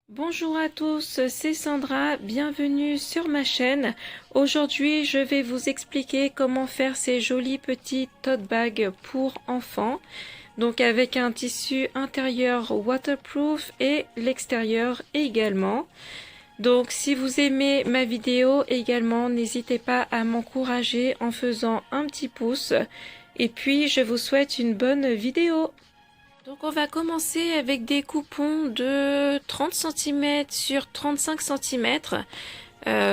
Bonjour à tous, c'est Sandra, bienvenue sur ma chaîne. Aujourd'hui, je vais vous expliquer comment faire ces jolis petits tote bags pour enfants. Donc avec un tissu intérieur waterproof et l'extérieur également. Donc si vous aimez ma vidéo également, n'hésitez pas à m'encourager en faisant un petit pouce. Et puis je vous souhaite une bonne vidéo. Donc on va commencer avec des coupons de 30 cm sur 35 cm.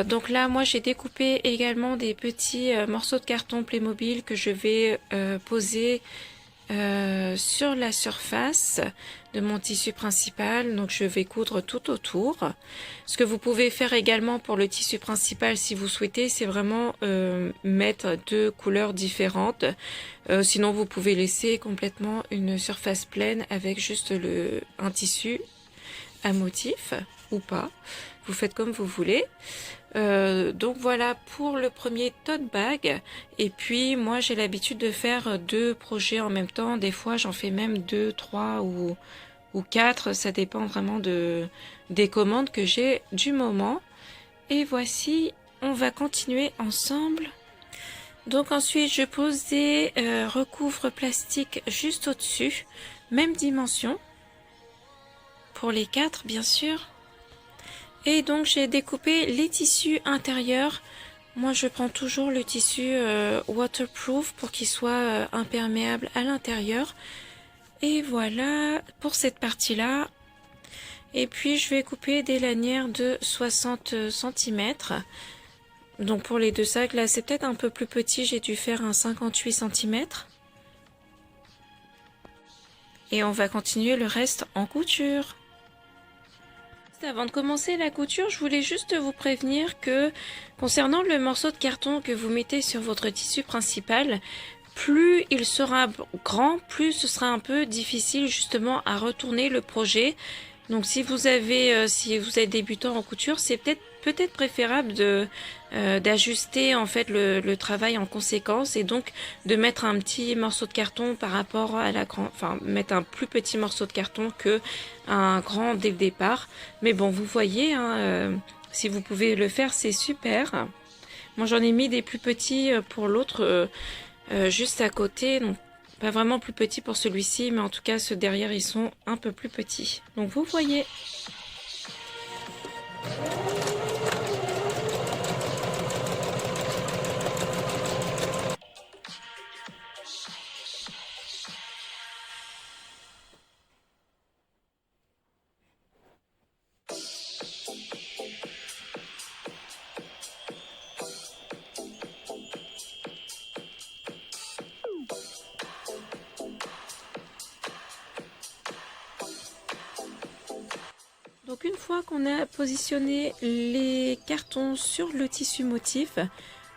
Donc là moi j'ai découpé également des petits morceaux de carton Playmobil que je vais poser sur la surface de mon tissu principal. Donc je vais coudre tout autour. Ce que vous pouvez faire également pour le tissu principal si vous souhaitez, c'est vraiment mettre deux couleurs différentes. Sinon vous pouvez laisser complètement une surface pleine avec juste un tissu à motif ou pas. Vous faites comme vous voulez. Donc voilà pour le premier tote bag. Et puis moi j'ai l'habitude de faire deux projets en même temps. Des fois j'en fais même deux, trois ou quatre. Ça dépend vraiment des commandes que j'ai du moment. Et voici, on va continuer ensemble. Donc ensuite je pose des recouvres plastiques juste au-dessus. Même dimension. Pour les quatre bien sûr. Et donc j'ai découpé les tissus intérieurs. Moi je prends toujours le tissu waterproof pour qu'il soit imperméable à l'intérieur. Et voilà pour cette partie là. Et puis je vais couper des lanières de 60 cm. Donc pour les deux sacs là c'est peut-être un peu plus petit, j'ai dû faire un 58 cm. Et on va continuer le reste en couture. Avant de commencer la couture, je voulais juste vous prévenir que concernant le morceau de carton que vous mettez sur votre tissu principal, plus il sera grand, plus ce sera un peu difficile justement à retourner le projet. Donc si vous êtes débutant en couture, c'est peut-être préférable d'ajuster en fait le travail en conséquence et donc de mettre un petit morceau de carton par rapport à la grande, enfin mettre un plus petit morceau de carton que un grand dès le départ. Mais bon, vous voyez, hein, si vous pouvez le faire, c'est super. Moi j'en ai mis des plus petits pour l'autre juste à côté, donc pas vraiment plus petits pour celui-ci, mais en tout cas ceux derrière ils sont un peu plus petits. Donc vous voyez. Donc une fois qu'on a positionné les cartons sur le tissu motif,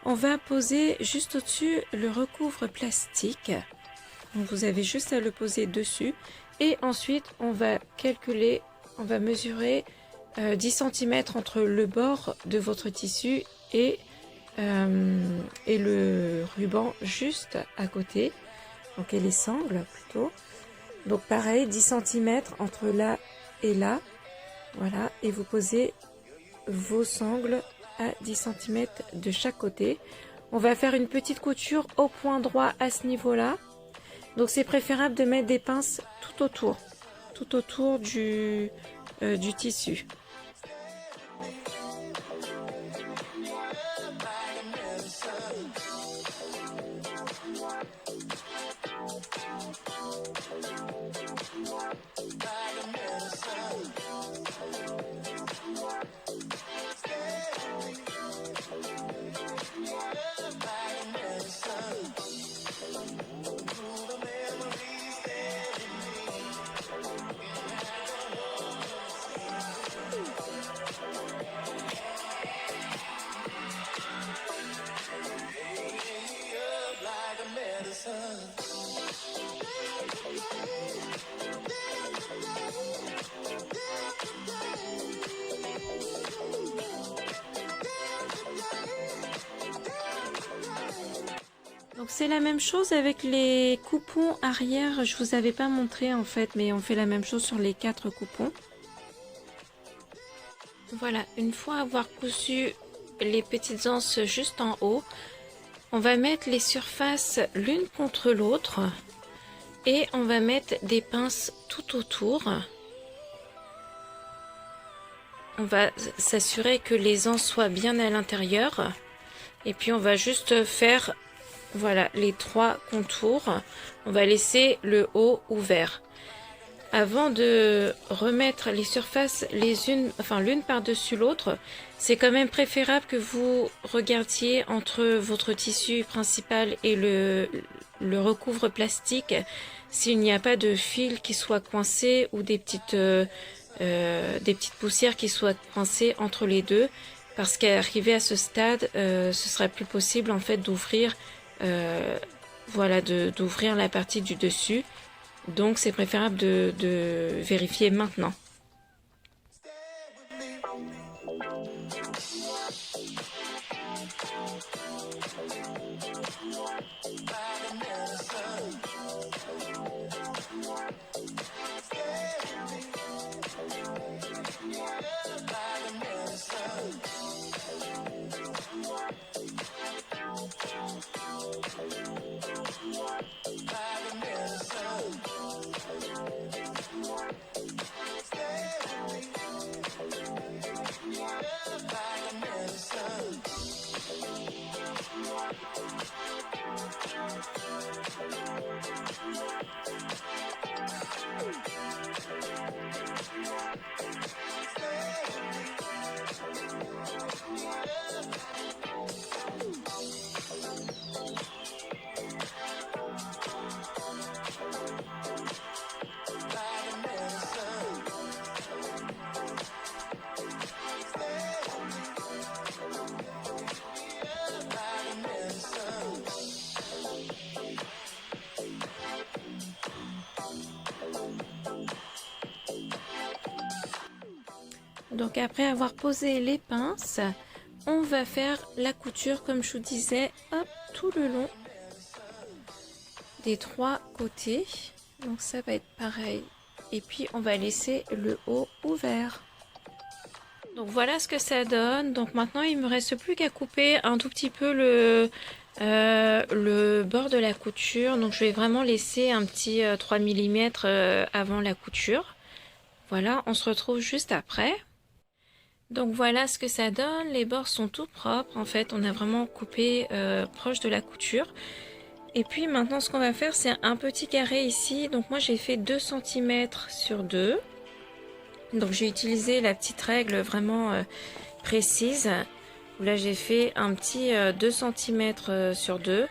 on va poser juste au-dessus le recouvre plastique. Donc vous avez juste à le poser dessus et ensuite on va calculer, on va mesurer 10 cm entre le bord de votre tissu et le ruban juste à côté, donc et les sangles plutôt. Donc pareil, 10 cm entre là et là. Voilà, et vous posez vos sangles à 10 cm de chaque côté. On va faire une petite couture au point droit à ce niveau-là. Donc c'est préférable de mettre des pinces tout autour du tissu. Donc c'est la même chose avec les coupons arrière, je vous avais pas montré en fait, mais on fait la même chose sur les 4 coupons. Voilà, une fois avoir cousu les petites anses juste en haut, on va mettre les surfaces l'une contre l'autre et on va mettre des pinces tout autour. On va s'assurer que les anses soient bien à l'intérieur et puis on va juste faire voilà les 3 contours. On va laisser le haut ouvert. Avant de remettre les surfaces l'une par-dessus l'autre, c'est quand même préférable que vous regardiez entre votre tissu principal et le recouvre plastique s'il n'y a pas de fil qui soit coincé ou des petites poussières qui soient coincées entre les deux, parce qu'arrivé à ce stade, ce sera plus possible en fait d'ouvrir d'ouvrir la partie du dessus. Donc c'est préférable de vérifier maintenant. Donc après avoir posé les pinces, on va faire la couture comme je vous disais, hop, tout le long des 3 côtés. Donc ça va être pareil. Et puis on va laisser le haut ouvert. Donc voilà ce que ça donne. Donc maintenant il me reste plus qu'à couper un tout petit peu le bord de la couture. Donc je vais vraiment laisser un petit 3 mm avant la couture. Voilà, on se retrouve juste après. Donc voilà ce que ça donne, les bords sont tout propres, en fait on a vraiment coupé proche de la couture. Et puis maintenant ce qu'on va faire, c'est un petit carré ici. Donc moi j'ai fait 2 cm sur 2. Donc j'ai utilisé la petite règle vraiment précise. Là j'ai fait un petit 2 cm sur 2.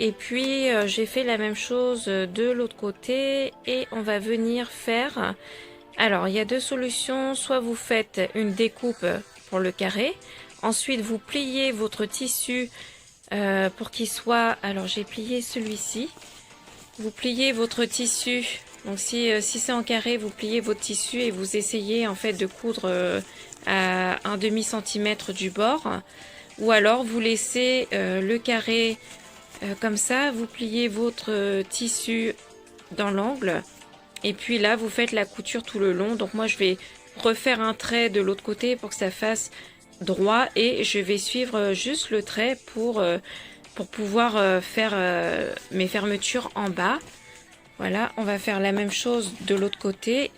Et puis j'ai fait la même chose de l'autre côté. Et on va venir faire... Alors, il y a 2 solutions. Soit vous faites une découpe pour le carré. Ensuite, vous pliez votre tissu pour qu'il soit... Alors, j'ai plié celui-ci. Vous pliez votre tissu. Donc, si c'est en carré, vous pliez votre tissu et vous essayez en fait de coudre à 1/2 centimètre du bord. Ou alors, vous laissez le carré comme ça. Vous pliez votre tissu dans l'angle. Et puis là, vous faites la couture tout le long. Donc moi, je vais refaire un trait de l'autre côté pour que ça fasse droit. Et je vais suivre juste le trait pour pouvoir faire mes fermetures en bas. Voilà, on va faire la même chose de l'autre côté.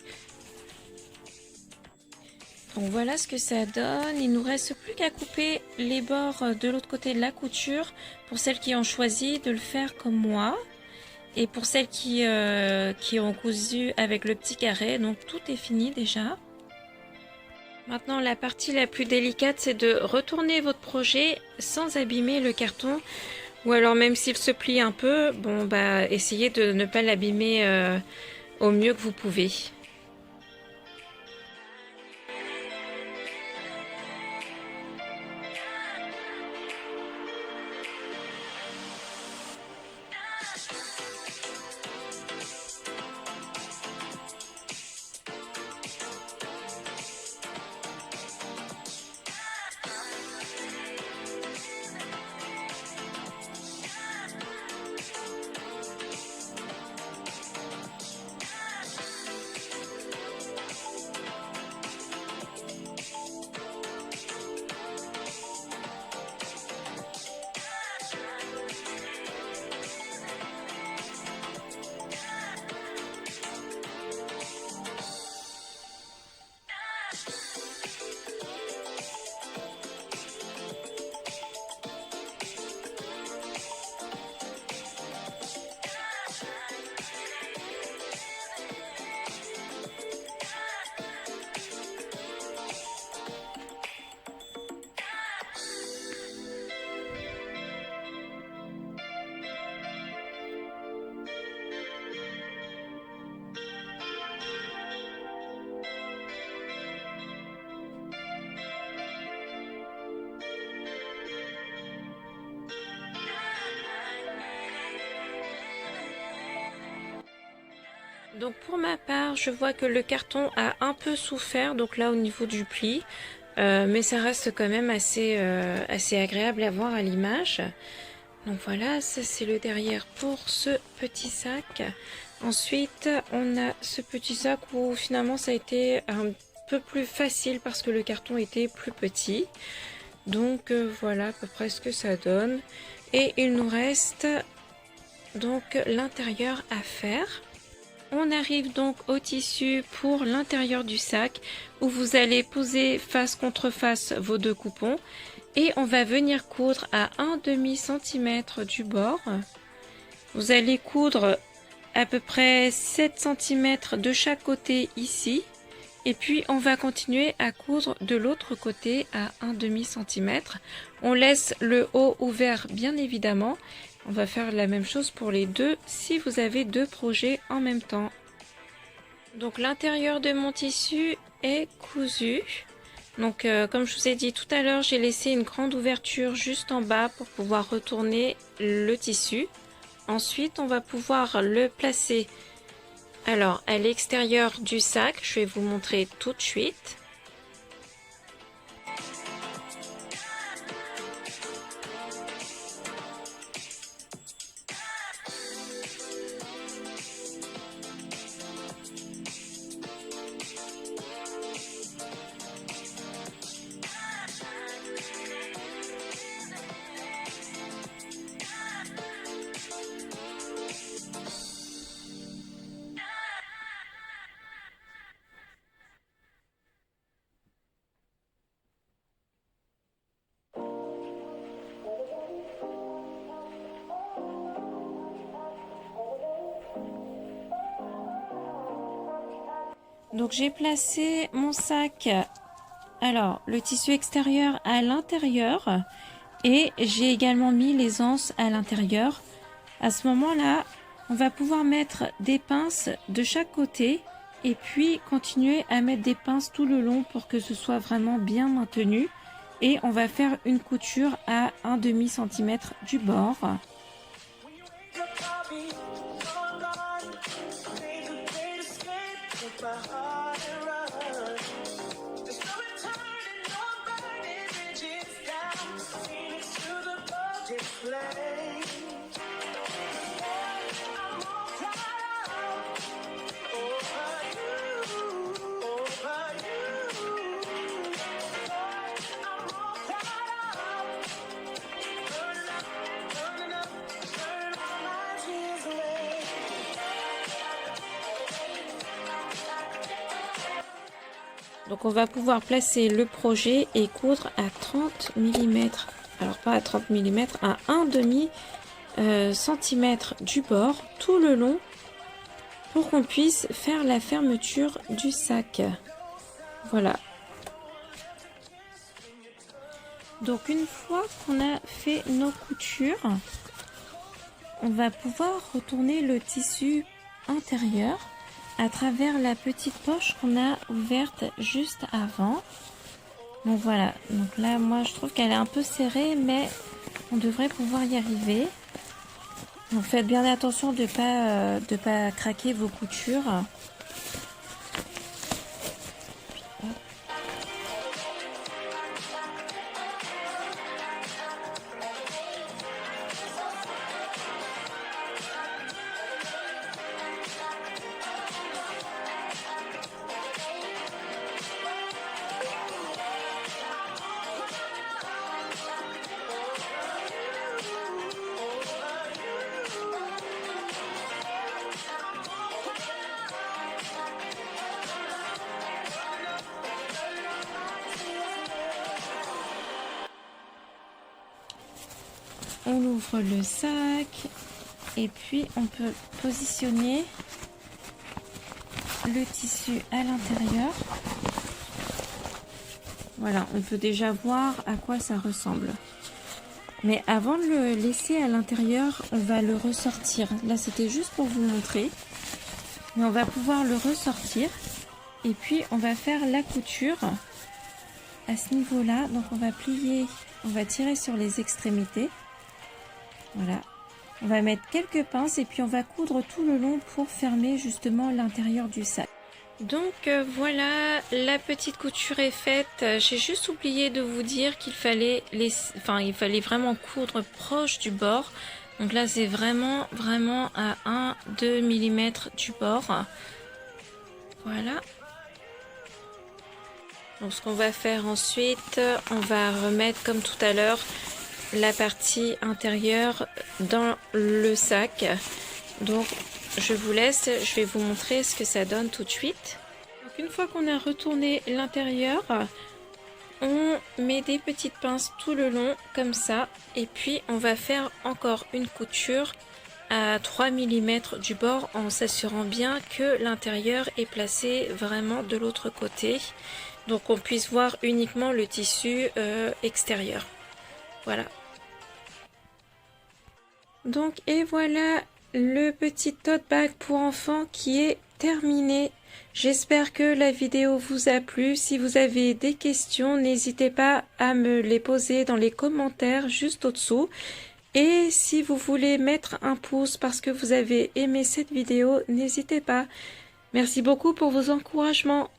Donc voilà ce que ça donne. Il nous reste plus qu'à couper les bords de l'autre côté de la couture. Pour celles qui ont choisi de le faire comme moi. Et pour celles qui ont cousu avec le petit carré, donc tout est fini déjà. Maintenant, la partie la plus délicate, c'est de retourner votre projet sans abîmer le carton. Ou alors même s'il se plie un peu, bon bah essayez de ne pas l'abîmer au mieux que vous pouvez. Donc pour ma part, je vois que le carton a un peu souffert, donc là au niveau du pli, mais ça reste quand même assez agréable à voir à l'image. Donc voilà, ça c'est le derrière pour ce petit sac. Ensuite, on a ce petit sac où finalement ça a été un peu plus facile parce que le carton était plus petit. Donc voilà à peu près ce que ça donne. Et il nous reste donc l'intérieur à faire. On arrive donc au tissu pour l'intérieur du sac où vous allez poser face contre face vos deux coupons et on va venir coudre à 1/2 cm du bord. Vous allez coudre à peu près 7 cm de chaque côté ici et puis on va continuer à coudre de l'autre côté à 1/2 cm. On laisse le haut ouvert bien évidemment. On va faire la même chose pour les deux si vous avez deux projets en même temps. Donc l'intérieur de mon tissu est cousu. Donc comme je vous ai dit tout à l'heure, j'ai laissé une grande ouverture juste en bas pour pouvoir retourner le tissu. Ensuite, on va pouvoir le placer alors à l'extérieur du sac. Je vais vous montrer tout de suite. Donc j'ai placé mon sac, alors le tissu extérieur à l'intérieur et j'ai également mis les anses à l'intérieur. À ce moment-là, on va pouvoir mettre des pinces de chaque côté et puis continuer à mettre des pinces tout le long pour que ce soit vraiment bien maintenu. Et on va faire une couture à 1/2 cm du bord. Donc on va pouvoir placer le projet et coudre à 30 mm. Alors pas à 30 mm, à 1/2 cm du bord tout le long pour qu'on puisse faire la fermeture du sac. Voilà. Donc une fois qu'on a fait nos coutures, on va pouvoir retourner le tissu intérieur à travers la petite poche qu'on a ouverte juste avant. Donc voilà, donc là moi je trouve qu'elle est un peu serrée mais on devrait pouvoir y arriver. Donc faites bien attention de pas craquer vos coutures. on ouvre le sac et puis on peut positionner le tissu à l'intérieur. Voilà, on peut déjà voir à quoi ça ressemble. Mais avant de le laisser à l'intérieur, on va le ressortir. Là, c'était juste pour vous montrer. Mais on va pouvoir le ressortir. Et puis, on va faire la couture à ce niveau-là. Donc, on va plier, on va tirer sur les extrémités. Voilà. On va mettre quelques pinces et puis on va coudre tout le long pour fermer justement l'intérieur du sac. Donc voilà, la petite couture est faite. J'ai juste oublié de vous dire qu'il fallait il fallait vraiment coudre proche du bord. Donc là c'est vraiment à 1-2 mm du bord. Voilà. Donc ce qu'on va faire ensuite, on va remettre comme tout à l'heure la partie intérieure dans le sac. Donc je vous laisse, je vais vous montrer ce que ça donne tout de suite. Donc une fois qu'on a retourné l'intérieur, on met des petites pinces tout le long comme ça et puis on va faire encore une couture à 3 mm du bord en s'assurant bien que l'intérieur est placé vraiment de l'autre côté, donc on puisse voir uniquement le tissu extérieur. Voilà. Donc et voilà le petit tote bag pour enfants qui est terminé. J'espère que la vidéo vous a plu. Si vous avez des questions, n'hésitez pas à me les poser dans les commentaires juste au-dessous. Et si vous voulez mettre un pouce parce que vous avez aimé cette vidéo, n'hésitez pas. Merci beaucoup pour vos encouragements.